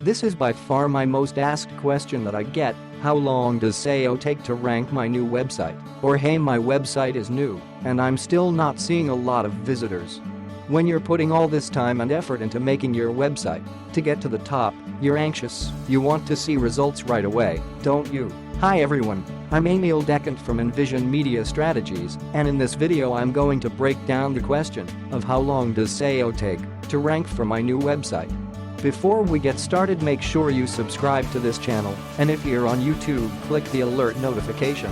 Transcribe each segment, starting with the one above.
This is by far my most asked question that I get: how long does SEO take to rank my new website? Or hey, my website is new and I'm still not seeing a lot of visitors. When you're putting all this time and effort into making your website to get to the top, you're anxious, you want to see results right away, don't you? Hi everyone, I'm Emil Decant from Envision Media Strategies, and in this video I'm going to break down the question of how long does SEO take to rank for my new website. Before we get started, make sure you subscribe to this channel, and if you're on YouTube, click the alert notification.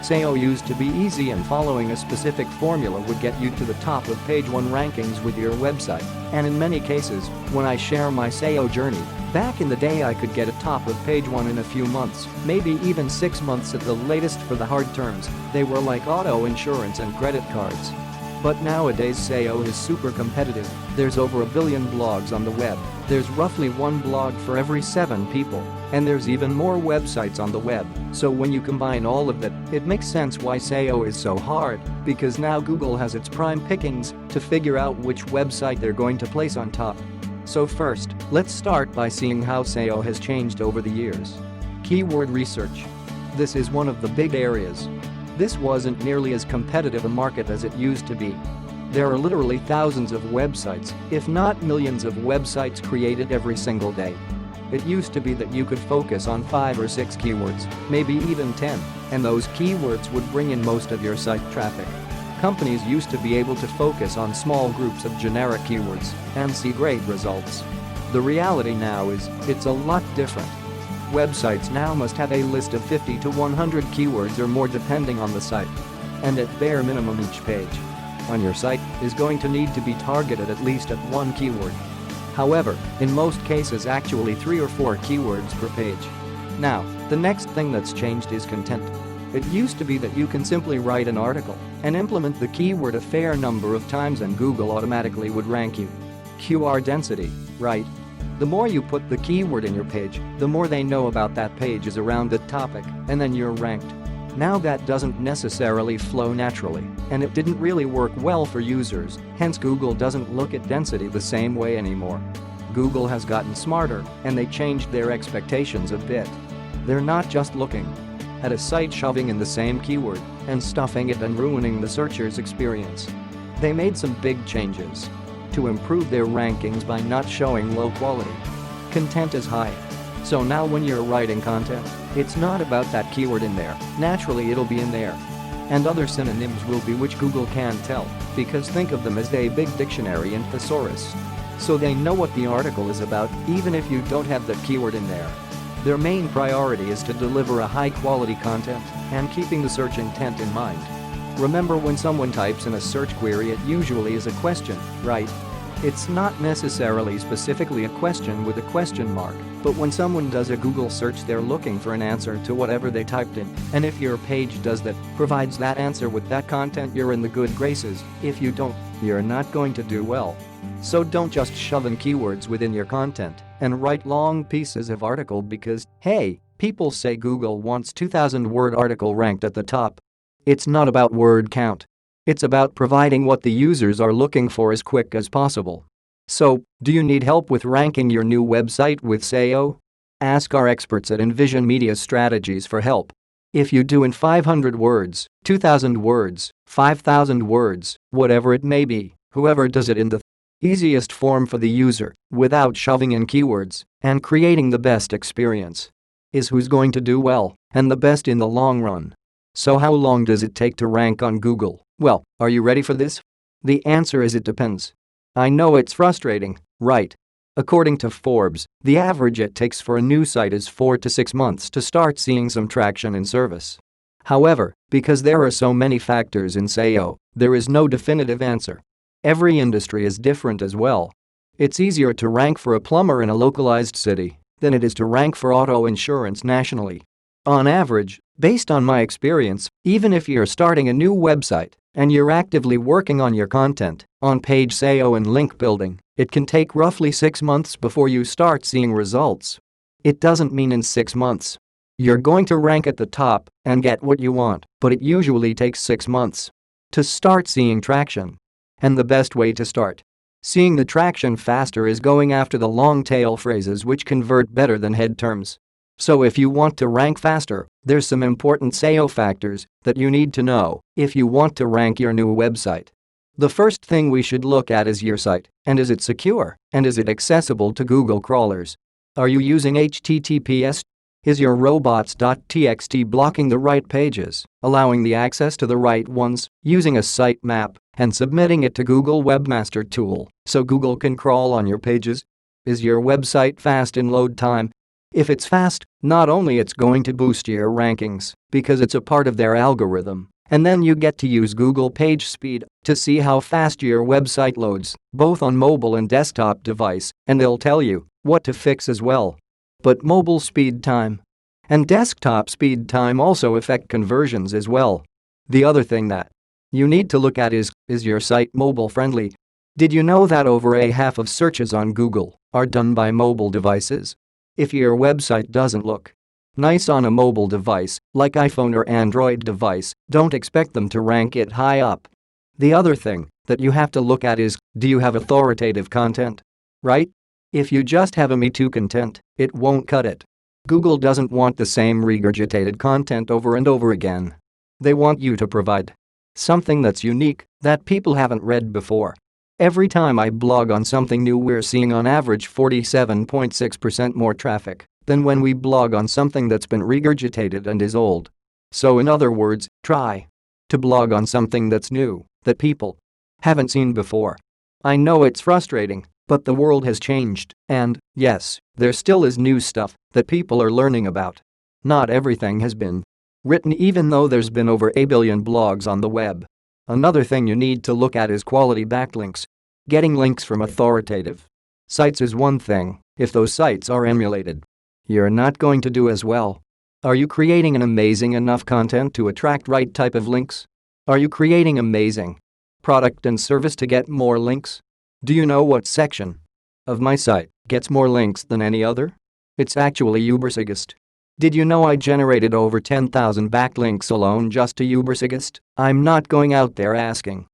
SEO used to be easy, and following a specific formula would get you to the top of page 1 rankings with your website, and in many cases, when I share my SEO journey, back in the day I could get a top of page 1 in a few months, maybe even 6 months at the latest for the hard terms. They were like auto insurance and credit cards. But nowadays SEO is super competitive. There's over 1 billion blogs on the web. There's roughly 1 blog for every 7 people. And there's even more websites on the web. So when you combine all of that, it makes sense why SEO is so hard, because now Google has its prime pickings to figure out which website they're going to place on top. So first, let's start by seeing how SEO has changed over the years. Keyword research. This is one of the big areas. This wasn't nearly as competitive a market as it used to be. There are literally thousands of websites, if not millions of websites created every single day. It used to be that you could focus on 5 or 6 keywords, maybe even 10, and those keywords would bring in most of your site traffic. Companies used to be able to focus on small groups of generic keywords and see great results. The reality now is, it's a lot different. Websites now must have a list of 50 to 100 keywords or more depending on the site. And at bare minimum, each page on your site is going to need to be targeted at least at 1 keyword. However, in most cases actually 3 or 4 keywords per page. Now, the next thing that's changed is content. It used to be that you can simply write an article and implement the keyword a fair number of times and Google automatically would rank you. QR density, right? The more you put the keyword in your page, the more they know about that page is around the topic, and then you're ranked. Now that doesn't necessarily flow naturally, and it didn't really work well for users, hence Google doesn't look at density the same way anymore. Google has gotten smarter, and they changed their expectations a bit. They're not just looking at a site shoving in the same keyword and stuffing it and ruining the searcher's experience. They made some big changes to improve their rankings by not showing low quality content as high. So now when you're writing content, it's not about that keyword in there, naturally it'll be in there. And other synonyms will be, which Google can't tell, because think of them as a big dictionary and thesaurus. So they know what the article is about even if you don't have that keyword in there. Their main priority is to deliver a high quality content and keeping the search intent in mind. Remember, when someone types in a search query, it usually is a question, right? It's not necessarily specifically a question with a question mark, but when someone does a Google search, they're looking for an answer to whatever they typed in, and if your page does that, provides that answer with that content, you're in the good graces. If you don't, you're not going to do well. So don't just shove in keywords within your content and write long pieces of article because, hey, people say Google wants 2,000-word article ranked at the top. It's not about word count. It's about providing what the users are looking for as quick as possible. So, do you need help with ranking your new website with SEO? Ask our experts at Envision Media Strategies for help. If you do in 500 words, 2,000 words, 5,000 words, whatever it may be, whoever does it in the easiest form for the user, without shoving in keywords, and creating the best experience, is who's going to do well, and the best in the long run. So how long does it take to rank on Google? Well, are you ready for this? The answer is it depends. I know it's frustrating, right? According to Forbes, the average it takes for a new site is 4 to 6 months to start seeing some traction in service. However, because there are so many factors in SEO, there is no definitive answer. Every industry is different as well. It's easier to rank for a plumber in a localized city than it is to rank for auto insurance nationally. On average, based on my experience, even if you're starting a new website and you're actively working on your content, on-page SEO and link building, it can take roughly 6 months before you start seeing results. It doesn't mean in 6 months you're going to rank at the top and get what you want, but it usually takes 6 months to start seeing traction. And the best way to start Seeing the traction faster is going after the long-tail phrases which convert better than head terms. So if you want to rank faster, there's some important SEO factors that you need to know if you want to rank your new website. The first thing we should look at is your site, and is it secure, and is it accessible to Google crawlers? Are you using HTTPS? Is your robots.txt blocking the right pages, allowing the access to the right ones, using a sitemap, and submitting it to Google Webmaster Tool so Google can crawl on your pages? Is your website fast in load time? If it's fast, not only it's going to boost your rankings because it's a part of their algorithm, and then you get to use Google PageSpeed to see how fast your website loads, both on mobile and desktop device, and they'll tell you what to fix as well. But mobile speed time and desktop speed time also affect conversions as well. The other thing that you need to look at is your site mobile friendly? Did you know that over a half of searches on Google are done by mobile devices? If your website doesn't look nice on a mobile device, like iPhone or Android device, don't expect them to rank it high up. The other thing that you have to look at is, do you have authoritative content? Right? If you just have a Me Too content, it won't cut it. Google doesn't want the same regurgitated content over and over again. They want you to provide something that's unique, that people haven't read before. Every time I blog on something new, we're seeing on average 47.6% more traffic than when we blog on something that's been regurgitated and is old. So in other words, try to blog on something that's new, that people haven't seen before. I know it's frustrating, but the world has changed, and, yes, there still is new stuff that people are learning about. Not everything has been written, even though there's been over a billion blogs on the web. Another thing you need to look at is quality backlinks. Getting links from authoritative sites is one thing. If those sites are emulated, you're not going to do as well. Are you creating an amazing enough content to attract right type of links? Are you creating amazing product and service to get more links? Do you know what section of my site gets more links than any other? It's actually Ubersuggest. Did you know I generated over 10,000 backlinks alone just to Ubersuggest? I'm not going out there asking